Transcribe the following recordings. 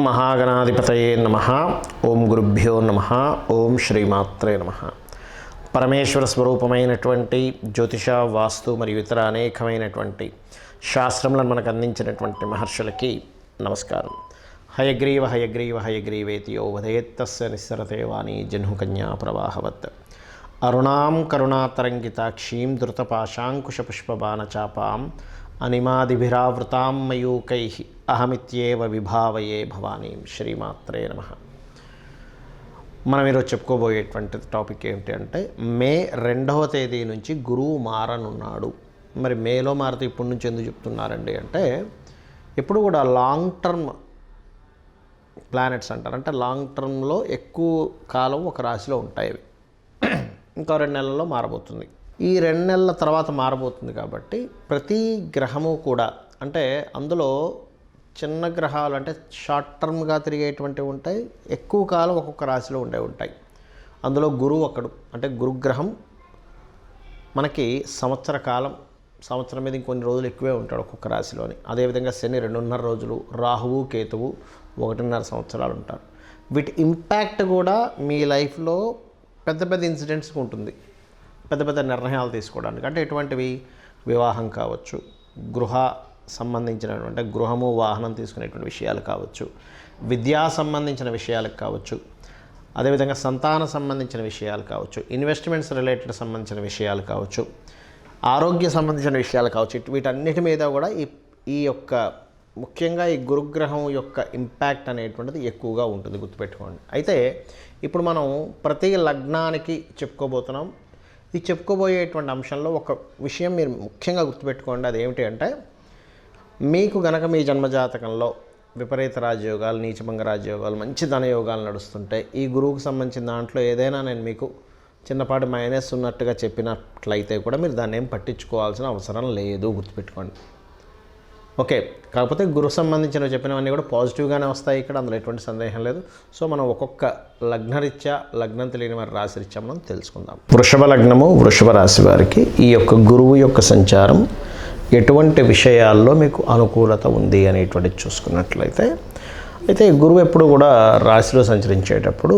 మహాగణాధిపతయే నమః. ఓం గురుభ్యో నమః. ఓం శ్రీమాత్రే నమః. పరమేశ్వర స్వరూపమైనటువంటి జ్యోతిష, వాస్తు మరియు ఇతర అనేకమైనటువంటి శాస్త్రములను మనకు అందించినటువంటి మహర్షులకి నమస్కారం. హయగ్రీవ హయగ్రీవ హయగ్రీవేతి యో వదేత్తస్య నిస్సరతే వాణి జహ్నుకన్యా ప్రవాహవత్. అరుణాం కరుణాతరంగితాక్షీం ధృతపాశాంకుశపుష్పబాణచాపాం అనిమాదిభిరావృతాం మయూకైః అహమిత్యేవ విభావయే భవానీం. శ్రీమాత్రే నమః. మనం ఈరోజు చెప్పుకోబోయేటువంటి టాపిక్ ఏమిటి అంటే, మే 2వ తేదీ నుంచి గురువు మారనున్నాడు. మరి మేలో మారితే ఇప్పటి నుంచి ఎందుకు చెప్తున్నారండి అంటే, ఎప్పుడు కూడా లాంగ్ టర్మ్ ప్లానెట్స్ అంటారు. అంటే లాంగ్ టర్మ్లో ఎక్కువ కాలం ఒక రాశిలో ఉంటాయి. అవి ఇంకో 2 నెలల్లో మారబోతుంది. ఈ 2 నెలల తర్వాత మారబోతుంది కాబట్టి ప్రతి గ్రహము కూడా, అంటే అందులో చిన్న గ్రహాలు అంటే షార్ట్ టర్మ్గా తిరిగేటువంటివి ఉంటాయి, ఎక్కువ కాలం ఒక్కొక్క రాశిలో ఉంటాయి. అందులో గురువు ఒకడు. అంటే గురుగ్రహం మనకి సంవత్సర కాలం, సంవత్సరం మీద ఇంకొన్ని రోజులు ఎక్కువే ఉంటాడు ఒక్కొక్క రాశిలోని. అదేవిధంగా శని 2.5 రోజులు, రాహువు కేతువు 1.5 సంవత్సరాలు ఉంటారు. వీటి ఇంపాక్ట్ కూడా మీ లైఫ్లో పెద్ద పెద్ద ఇన్సిడెంట్స్కి ఉంటుంది, పెద్ద పెద్ద నిర్ణయాలు తీసుకోవడానికి. అంటే ఎటువంటివి? వివాహం కావచ్చు, గృహ సంబంధించినటువంటి గృహము వాహనం తీసుకునేటువంటి విషయాలు కావచ్చు, విద్యా సంబంధించిన విషయాలకు కావచ్చు, అదేవిధంగా సంతాన సంబంధించిన విషయాలు కావచ్చు, ఇన్వెస్ట్మెంట్స్ రిలేటెడ్ సంబంధించిన విషయాలు కావచ్చు, ఆరోగ్య సంబంధించిన విషయాలు కావచ్చు. వీటన్నిటి మీద కూడా ఈ యొక్క ముఖ్యంగా ఈ గురుగ్రహం యొక్క ఇంపాక్ట్ అనేటువంటిది ఎక్కువగా ఉంటుంది, గుర్తుపెట్టుకోండి. అయితే ఇప్పుడు మనం ప్రతి లగ్నానికి చెప్పుకోబోతున్నాం. ఈ చెప్పుకోబోయేటువంటి అంశంలో ఒక విషయం మీరు ముఖ్యంగా గుర్తుపెట్టుకోండి. అదేమిటి అంటే, మీకు గనక మీ జన్మజాతకంలో విపరీత రాజయోగాలు, నీచభంగ రాజయోగాలు, మంచి ధనయోగాలు నడుస్తుంటే, ఈ గురువుకు సంబంధించిన దాంట్లో ఏదైనా నేను మీకు చిన్నపాటి మైనస్ ఉన్నట్టుగా చెప్పినట్లయితే కూడా మీరు దాన్ని ఏం పట్టించుకోవాల్సిన అవసరం లేదు, గుర్తుపెట్టుకోండి. ఓకే. కాకపోతే గురువు సంబంధించినవి చెప్పినవన్నీ కూడా పాజిటివ్గానే వస్తాయి ఇక్కడ, అందులో ఎటువంటి సందేహం లేదు. సో మనం ఒక్కొక్క లగ్నరీత్యా, లగ్నం తెలియని వారి రాశిరీత్యా మనం తెలుసుకుందాం. వృషభ లగ్నము, వృషభ రాశి వారికి ఈ యొక్క గురువు యొక్క సంచారం ఎటువంటి విషయాల్లో మీకు అనుకూలత ఉంది అనేటువంటిది చూసుకున్నట్లయితే, అయితే గురువు ఎప్పుడు కూడా రాశిలో సంచరించేటప్పుడు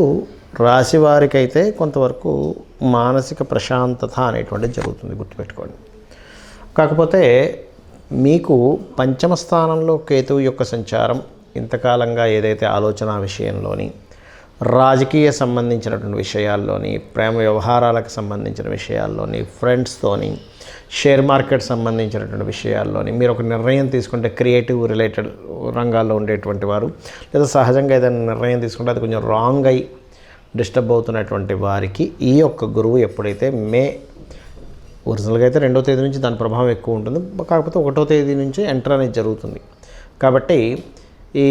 రాశి వారికి అయితే కొంతవరకు మానసిక ప్రశాంతత అనేటువంటిది జరుగుతుంది, గుర్తుపెట్టుకోండి. కాకపోతే మీకు పంచమ స్థానంలో కేతువు యొక్క సంచారం ఇంతకాలంగా ఏదైతే ఆలోచన విషయంలోని, రాజకీయ సంబంధించినటువంటి విషయాల్లోని, ప్రేమ వ్యవహారాలకు సంబంధించిన విషయాల్లోని, ఫ్రెండ్స్తోని, షేర్ మార్కెట్ సంబంధించినటువంటి విషయాల్లోని మీరు ఒక నిర్ణయం తీసుకుంటే, క్రియేటివ్ రిలేటెడ్ రంగాల్లో ఉండేటువంటి వారు, లేదా సహజంగా ఏదైనా నిర్ణయం తీసుకుంటే అది కొంచెం రాంగ్ అయి డిస్టర్బ్ అవుతున్నటువంటి వారికి ఈ యొక్క గురువు ఎప్పుడైతే ఒరిజినల్గా అయితే 2వ తేదీ నుంచి దాని ప్రభావం ఎక్కువ ఉంటుంది, కాకపోతే 1వ తేదీ నుంచి ఎంటర్ అనేది జరుగుతుంది. కాబట్టి ఈ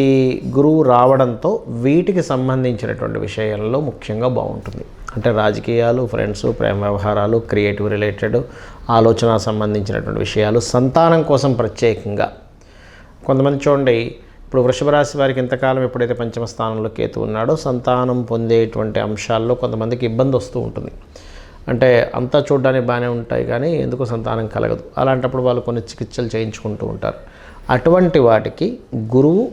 గురువు రావడంతో వీటికి సంబంధించినటువంటి విషయాల్లో ముఖ్యంగా బాగుంటుంది. అంటే రాజకీయాలు, ఫ్రెండ్స్, ప్రేమ వ్యవహారాలు, క్రియేటివ్ రిలేటెడ్ ఆలోచన సంబంధించినటువంటి విషయాలు, సంతానం కోసం ప్రత్యేకంగా కొంతమంది చూడండి. ఇప్పుడు వృషభ రాశి వారికి ఇంతకాలం ఎప్పుడైతే పంచమ స్థానంలో కేతు ఉన్నాడో, సంతానం పొందేటువంటి అంశాల్లో కొంతమందికి ఇబ్బంది వస్తూ ఉంటుంది. అంటే అంతా చూడడానికి బాగానే ఉంటాయి కానీ ఎందుకు సంతానం కలగదు. అలాంటప్పుడు వాళ్ళు కొన్ని చికిత్సలు చేయించుకుంటూ ఉంటారు. అటువంటి వాటికి గురువు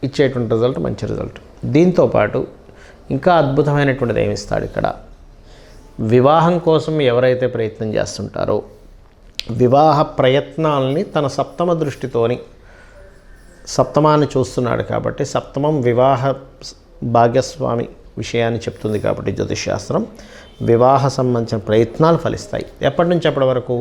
ఇచ్చేటువంటి రిజల్ట్ మంచి రిజల్ట్. దీంతోపాటు ఇంకా అద్భుతమైనటువంటిది ఏమిస్తాడు ఇక్కడ, వివాహం కోసం ఎవరైతే ప్రయత్నం చేస్తుంటారో వివాహ ప్రయత్నాలని తన సప్తమ దృష్టితోని సప్తమాన్ని చూస్తున్నాడు కాబట్టి, సప్తమం వివాహ భాగ్యస్వామి విషయాన్ని చెప్తుంది కాబట్టి జ్యోతిషశాస్త్రం వివాహ సంబంధించిన ప్రయత్నాలు ఫలిస్తాయి. ఎప్పటి నుంచి ఎప్పటి వరకు?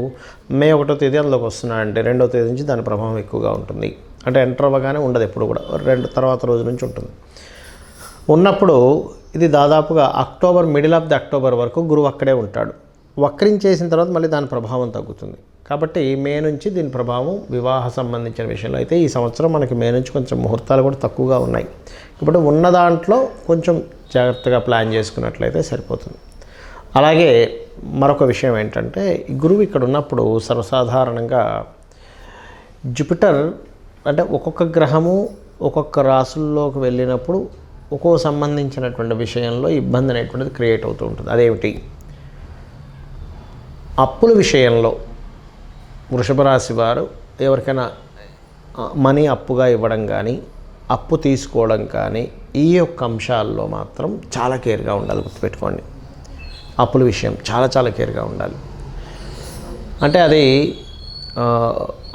మే 1వ తేదీ అందులోకి వస్తున్నాడంటే 2వ తేదీ నుంచి దాని ప్రభావం ఎక్కువగా ఉంటుంది. అంటే ఎంటర్ అవ్వగానే ఉండదు, ఎప్పుడు కూడా 2 తర్వాత రోజు నుంచి ఉంటుంది. ఉన్నప్పుడు ఇది దాదాపుగా మిడిల్ ఆఫ్ ది అక్టోబర్ వరకు గురువు అక్కడే ఉంటాడు. వక్రించేసిన తర్వాత మళ్ళీ దాని ప్రభావం తగ్గుతుంది. కాబట్టి మే నుంచి దీని ప్రభావం వివాహ సంబంధించిన విషయంలో అయితే ఈ సంవత్సరం మనకి మే నుంచి కొంచెం ముహూర్తాలు కూడా తక్కువగా ఉన్నాయి. ఇప్పుడు ఉన్న దాంట్లో కొంచెం జాగ్రత్తగా ప్లాన్ చేసుకున్నట్లయితే సరిపోతుంది. అలాగే మరొక విషయం ఏంటంటే, ఈ గురువు ఇక్కడ ఉన్నప్పుడు సర్వసాధారణంగా జూపిటర్ అంటే ఒక్కొక్క గ్రహము ఒక్కొక్క రాసుల్లోకి వెళ్ళినప్పుడు ఒక్కో సంబంధించినటువంటి విషయంలో ఇబ్బంది అనేటువంటిది క్రియేట్ అవుతూ ఉంటుంది. అదేమిటి? అప్పుల విషయంలో వృషభ రాశి వారు ఎవరికైనా మనీ అప్పుగా ఇవ్వడం కానీ, అప్పు తీసుకోవడం కానీ ఈ యొక్క అంశాల్లో మాత్రం చాలా కేర్గా ఉండాలి. గుర్తుపెట్టుకోండి, అప్పుల విషయం చాలా కేర్గా ఉండాలి. అంటే అది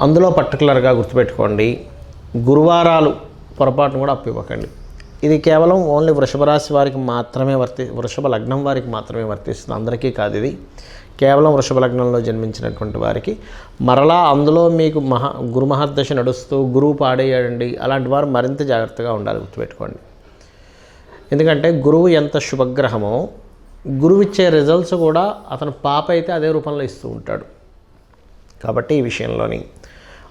అందులో పర్టికులర్గా గుర్తుపెట్టుకోండి, గురువారాలు పొరపాటును కూడా అప్పు ఇవ్వకండి. ఇది కేవలం ఓన్లీ వృషభ రాశి వారికి మాత్రమే వృషభ లగ్నం వారికి మాత్రమే వర్తిస్తుంది, అందరికీ కాదు. ఇది కేవలం వృషభ లగ్నంలో జన్మించినటువంటి వారికి. మరలా అందులో మీకు గురు మహర్దశ నడుస్తూ గురువు పాడేయండి, అలాంటి వారు మరింత జాగ్రత్తగా ఉండాలి. గుర్తుపెట్టుకోండి, ఎందుకంటే గురువు ఎంత శుభగ్రహమో గురువు ఇచ్చే రిజల్ట్స్ కూడా అతను పాప అయితే అదే రూపంలో ఇస్తూ ఉంటాడు. కాబట్టి ఈ విషయంలోని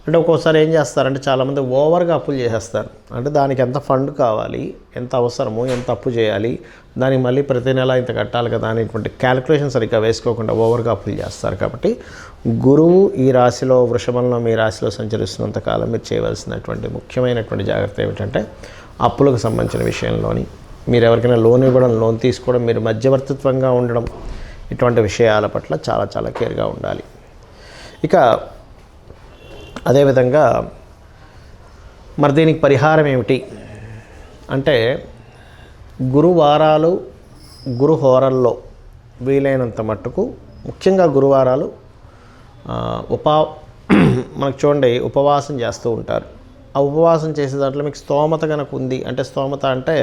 అంటే ఒక్కోసారి ఏం చేస్తారంటే చాలామంది ఓవర్గా అప్పులు చేసేస్తారు. అంటే దానికి ఎంత ఫండ్ కావాలి, ఎంత అవసరము, ఎంత అప్పు చేయాలి, దానికి మళ్ళీ ప్రతి నెల ఇంత కట్టాలి కదా అనేటువంటి క్యాలిక్యులేషన్ సరిగ్గా వేసుకోకుండా ఓవర్గా అప్పులు చేస్తారు. కాబట్టి గురువు ఈ రాశిలో వృషభంలో మీ రాశిలో సంచరిస్తున్నంత కాలం మీరు చేయవలసినటువంటి ముఖ్యమైనటువంటి జాగ్రత్త ఏమిటంటే అప్పులకు సంబంధించిన విషయంలోని మీరు ఎవరికైనా లోన్ ఇవ్వడం, లోన్ తీసుకోవడం, మీరు మధ్యవర్తిత్వంగా ఉండడం, ఇటువంటి విషయాల పట్ల చాలా కేర్గా ఉండాలి. ఇక అదేవిధంగా మరి దీనికి పరిహారం ఏమిటి అంటే గురువారాలు, గురు హోరల్లో వీలైనంత మట్టుకు ముఖ్యంగా గురువారాలు మనకు చూడండి ఉపవాసం చేస్తూ ఉంటారు. ఆ ఉపవాసం చేసే దాంట్లో మీకు స్తోమత కనుక ఉంది అంటే, స్తోమత అంటే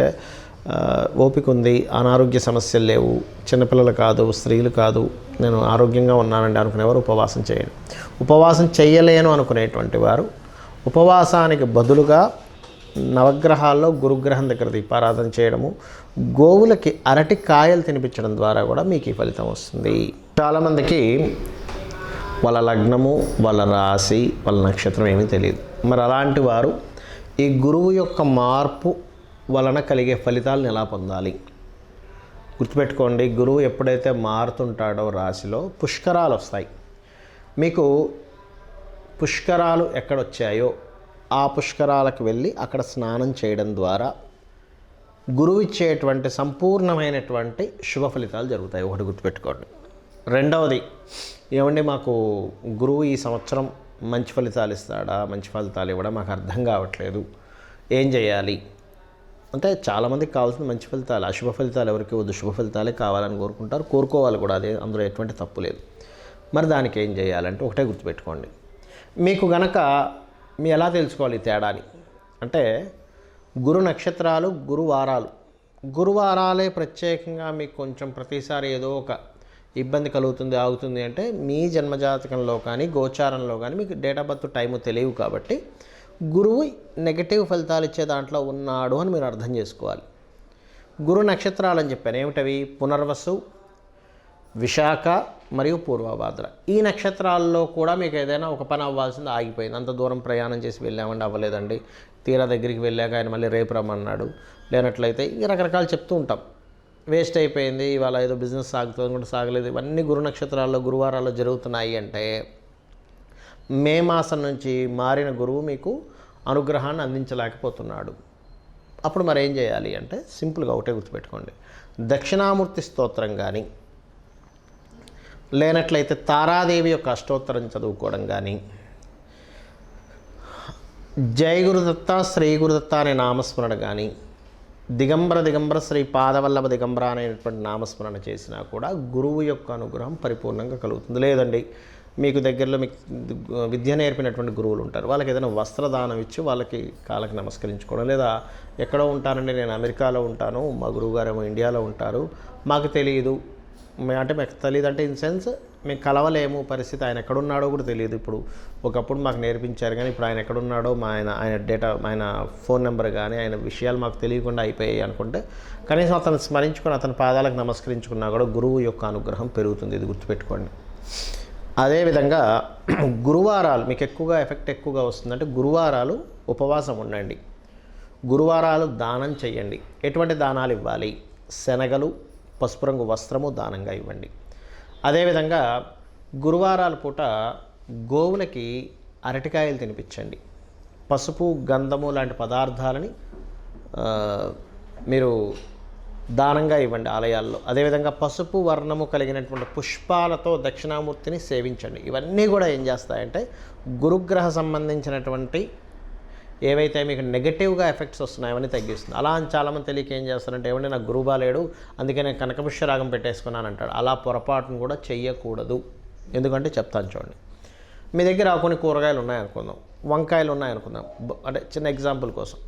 ఓపిక ఉంది, అనారోగ్య సమస్యలు లేవు, చిన్నపిల్లలు కాదు, స్త్రీలు కాదు, నేను ఆరోగ్యంగా ఉన్నానండి అనుకునేవారు ఉపవాసం చేయండి. ఉపవాసం చేయలేను అనుకునేటువంటి వారు ఉపవాసానికి బదులుగా నవగ్రహాల్లో గురుగ్రహం దగ్గర దీపారాధన చేయడము, గోవులకి అరటి కాయలు తినిపించడం ద్వారా కూడా మీకు ఈ ఫలితం వస్తుంది. చాలామందికి వాళ్ళ లగ్నము, వాళ్ళ రాశి, వాళ్ళ నక్షత్రం ఏమీ తెలియదు. మరి అలాంటి వారు ఈ గురువు యొక్క మార్పు వలన కలిగే ఫలితాలను ఎలా పొందాలి? గుర్తుపెట్టుకోండి, గురువు ఎప్పుడైతే మారుతుంటాడో రాశిలో పుష్కరాలు వస్తాయి. మీకు పుష్కరాలు ఎక్కడొచ్చాయో ఆ పుష్కరాలకు వెళ్ళి అక్కడ స్నానం చేయడం ద్వారా గురువు ఇచ్చేటువంటి సంపూర్ణమైనటువంటి శుభ ఫలితాలు జరుగుతాయి. ఒకటి గుర్తుపెట్టుకోండి. రెండవది, ఏమండి మాకు గురువు ఈ సంవత్సరం మంచి ఫలితాలు ఇస్తాడా, మంచి ఫలితాలు ఇవ్వడం మాకు అర్థం కావట్లేదు, ఏం చేయాలి అంటే చాలామందికి కావాల్సిన మంచి ఫలితాలు, అశుభ ఫలితాలు ఎవరికి వద్దు, శుభ ఫలితాలే కావాలని కోరుకుంటారు, కోరుకోవాలి కూడా, అదే అందులో ఎటువంటి తప్పు లేదు. మరి దానికి ఏం చేయాలంటే ఒకటే గుర్తుపెట్టుకోండి. మీకు గనక మీ ఎలా తెలుసుకోవాలి తేడాని అంటే గురు నక్షత్రాలు, గురువారాలే ప్రత్యేకంగా మీకు కొంచెం ప్రతిసారి ఏదో ఒక ఇబ్బంది కలుగుతుంది, ఆగుతుంది అంటే మీ జన్మజాతకంలో కానీ గోచారంలో కానీ మీకు డేట్ ఆఫ్ బర్త్ టైము తెలియవు. కాబట్టి గురువు నెగటివ్ ఫలితాలు ఇచ్చే దాంట్లో ఉన్నాడు అని మీరు అర్థం చేసుకోవాలి. గురు నక్షత్రాలు అని చెప్పాను, ఏమిటవి? పునర్వసు, విశాఖ మరియు పూర్వభాద్ర. ఈ నక్షత్రాల్లో కూడా మీకు ఏదైనా ఒక పని అవ్వాల్సింది ఆగిపోయింది. అంత దూరం ప్రయాణం చేసి వెళ్ళామండి, అవ్వలేదండి, తీరా దగ్గరికి వెళ్ళాక ఆయన మళ్ళీ రేపు రమ్మన్నాడు, లేనట్లయితే ఇక రకరకాలు చెప్తూ ఉంటాం, వేస్ట్ అయిపోయింది, ఇవాళ ఏదో బిజినెస్ సాగుతుంది కూడా సాగలేదు. ఇవన్నీ గురు నక్షత్రాల్లో గురువారాల్లో జరుగుతున్నాయి అంటే మే మాసం నుంచి మారిన గురువు మీకు అనుగ్రహాన్ని అందించలేకపోతున్నాడు. అప్పుడు మరి ఏం చేయాలి అంటే సింపుల్గా ఒకటే గుర్తుపెట్టుకోండి. దక్షిణామూర్తి స్తోత్రం కానీ లేనట్లయితే తారాదేవి యొక్క అష్టోత్తరం చదువుకోవడం కానీ, జయ గురుదత్త, శ్రీ గురుదత్త అనే నామస్మరణ కానీ, దిగంబర శ్రీ పాదవల్లభ దిగంబర అనేటువంటి నామస్మరణ చేసినా కూడా గురువు యొక్క అనుగ్రహం పరిపూర్ణంగా కలుగుతుంది. లేదండి మీకు దగ్గరలో మీకు విద్య నేర్పినటువంటి గురువులు ఉంటారు, వాళ్ళకి ఏదైనా వస్త్రదానం ఇచ్చి వాళ్ళకి కాళ్ళకి నమస్కరించుకోవడం, లేదా ఎక్కడో ఉంటానండి నేను అమెరికాలో ఉంటాను, మా గురువుగారు ఏమో ఇండియాలో ఉంటారు, మాకు తెలియదు అంటే మాకు తెలియదు అంటే ఇన్ సెన్స్ మేము కలవలేము, పరిస్థితి ఆయన ఎక్కడున్నాడో కూడా తెలియదు. ఇప్పుడు ఒకప్పుడు మాకు నేర్పించారు కానీ ఇప్పుడు ఆయన ఎక్కడున్నాడో ఆయన డేటా, ఆయన ఫోన్ నెంబర్ కానీ ఆయన విషయాలు మాకు తెలియకుండా అయిపోయాయి అనుకుంటే కనీసం అతను స్మరించుకొని అతని పాదాలకు నమస్కరించుకున్నా కూడా గురువు యొక్క అనుగ్రహం పెరుగుతుంది. ఇది గుర్తుపెట్టుకోండి. అదేవిధంగా గురువారాలు మీకు ఎఫెక్ట్ ఎక్కువగా వస్తుందంటే గురువారాలు ఉపవాసం ఉండండి, గురువారాలు దానం చేయండి. ఎటువంటి దానాలు ఇవ్వాలి? శనగలు, పసుపు రంగు వస్త్రము దానంగా ఇవ్వండి. అదేవిధంగా గురువారాల పూట గోవులకి అరటికాయలు తినిపించండి. పసుపు, గంధము లాంటి పదార్థాలని మీరు దానంగా ఇవ్వండి ఆలయాల్లో. అదేవిధంగా పసుపు వర్ణము కలిగినటువంటి పుష్పాలతో దక్షిణామూర్తిని సేవించండి. ఇవన్నీ కూడా ఏం చేస్తాయంటే గురుగ్రహ సంబంధించినటువంటి ఏవైతే మీకు నెగటివ్గా ఎఫెక్ట్స్ వస్తున్నాయో అవన్నీ తగ్గిస్తుంది. అలా అని చాలామంది తెలియక ఏం చేస్తారంటే, ఏమంటే నాకు గురువు బాలేడు అందుకే నేను కనకపుష్య రాగం పెట్టేసుకున్నాను అంటాడు. అలా పొరపాటును కూడా చెయ్యకూడదు. ఎందుకంటే చెప్తాను చూడండి. మీ దగ్గర కొన్ని కూరగాయలు ఉన్నాయనుకుందాం, వంకాయలు ఉన్నాయనుకుందాం, అంటే చిన్న ఎగ్జాంపుల్ కోసం.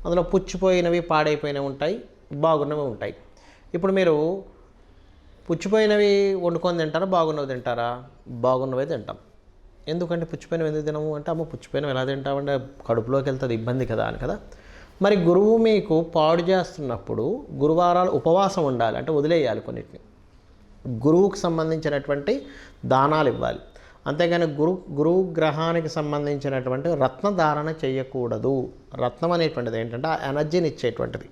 అందులో పుచ్చిపోయినవి పాడైపోయినవి ఉంటాయి, బాగున్నవి ఉంటాయి. ఇప్పుడు మీరు పుచ్చిపోయినవి వండుకొని తింటారా, బాగున్నవి తింటారా? బాగున్నవే తింటాం. ఎందుకంటే పుచ్చిపోయినవి ఎందుకు తినము అంటే, అమ్మ పుచ్చిపోయినవి ఎలా తింటామంటే కడుపులోకి వెళ్తుంది, ఇబ్బంది కదా అని కదా. మరి గురువు మీకు పాడు చేస్తున్నప్పుడు గురువారాలు ఉపవాసం ఉండాలి, అంటే వదిలేయాలి కొన్నిటిని. గురువుకు సంబంధించినటువంటి దానాలు ఇవ్వాలి. అంతేగాని గురువు గ్రహానికి సంబంధించినటువంటి రత్న ధారణ చేయకూడదు. రత్నం అనేటువంటిది ఏంటంటే ఆ ఎనర్జీని ఇచ్చేటువంటిది.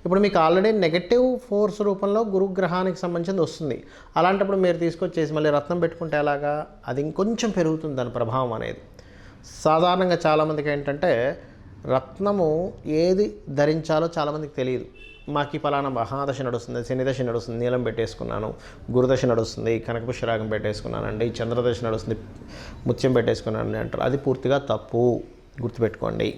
ఇప్పుడు మీకు ఆల్రెడీ నెగటివ్ ఫోర్స్ రూపంలో గురుగ్రహానికి సంబంధించింది వస్తుంది. అలాంటప్పుడు మీరు తీసుకొచ్చేసి మళ్ళీ రత్నం పెట్టుకుంటే ఎలాగా? అది ఇంకొంచెం పెరుగుతుంది దాని ప్రభావం అనేది. సాధారణంగా చాలామందికి ఏంటంటే రత్నము ఏది ధరించాలో చాలామందికి తెలియదు. మాకు ఈ పలానా మహాదశ నడుస్తుంది, శనిదశ నడుస్తుంది, నీలం పెట్టేసుకున్నాను, గురుదశ నడుస్తుంది, కనకపుష్యరాగం పెట్టేసుకున్నానండి, చంద్రదశ నడుస్తుంది, ముత్యం పెట్టేసుకున్నానండి అంటారు. అది పూర్తిగా తప్పు, గుర్తుపెట్టుకోండి.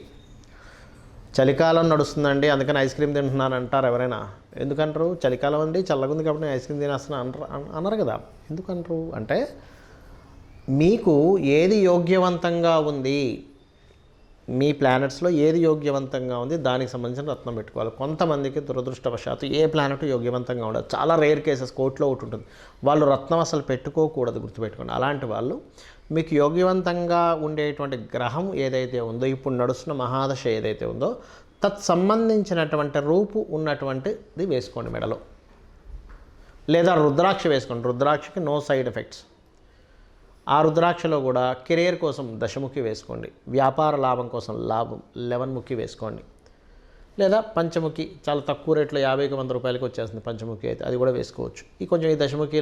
చలికాలం నడుస్తుందండి అందుకని ఐస్ క్రీమ్ తింటున్నాను అంటారు ఎవరైనా. ఎందుకంటారు? చలికాలం అండి చల్లగా ఉంది కాబట్టి నేను ఐస్ క్రీమ్ తినేస్తున్నాను అన్నారు కదా. ఎందుకంటారు అంటే మీకు ఏది యోగ్యవంతంగా ఉంది, మీ ప్లానెట్స్లో ఏది యోగ్యవంతంగా ఉంది దానికి సంబంధించిన రత్నం పెట్టుకోవాలి. కొంతమందికి దురదృష్టవశాత్తు ఏ ప్లానెట్ యోగ్యవంతంగా ఉండదు. చాలా రేర్ కేసెస్, కోర్టులో ఒకటి ఉంటుంది, వాళ్ళు రత్నం అసలు పెట్టుకోకూడదు, గుర్తుపెట్టుకోండి. అలాంటి వాళ్ళు మీకు యోగ్యవంతంగా ఉండేటువంటి గ్రహం ఏదైతే ఉందో, ఇప్పుడు నడుస్తున్న మహాదశ ఏదైతే ఉందో తత్సంబంధించినటువంటి రూపు ఉన్నటువంటిది వేసుకోండి మెడలో. లేదా రుద్రాక్ష వేసుకోండి. రుద్రాక్షకి నో సైడ్ ఎఫెక్ట్స్. ఆ రుద్రాక్షలో కూడా కెరీర్ కోసం దశముఖి వేసుకోండి, వ్యాపార లాభం కోసం 11 ముఖి వేసుకోండి. లేదా పంచముఖి చాలా తక్కువ రేట్లో 50కి 100 రూపాయలకి వచ్చేస్తుంది పంచముఖి అయితే, అది కూడా వేసుకోవచ్చు. ఈ దశముఖి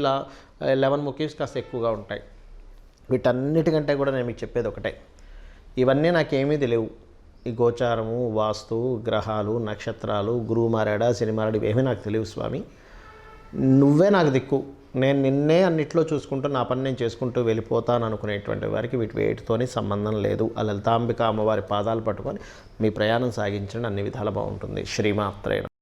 11 ముఖీస్ కాస్త ఎక్కువగా ఉంటాయి. వీటన్నిటికంటే కూడా నేను మీకు చెప్పేది ఒకటే, ఇవన్నీ నాకేమీ తెలియవు. ఈ గోచారము, వాస్తు, గ్రహాలు, నక్షత్రాలు, గురువు మారాడా, శని మారాడు, ఇవేమీ నాకు తెలియవు స్వామి. నువ్వే నాకు దిక్కు, నేను నిన్నే అన్నిట్లో చూసుకుంటూ నా పని నేను చేసుకుంటూ వెళ్ళిపోతాను అనుకునేటువంటి వారికి వీటితోని సంబంధం లేదు. ఆ లలితాంబిక అమ్మవారి పాదాలు పట్టుకొని మీ ప్రయాణం సాగించండి, అన్ని విధాలు బాగుంటుంది. శ్రీమాత్రేణ.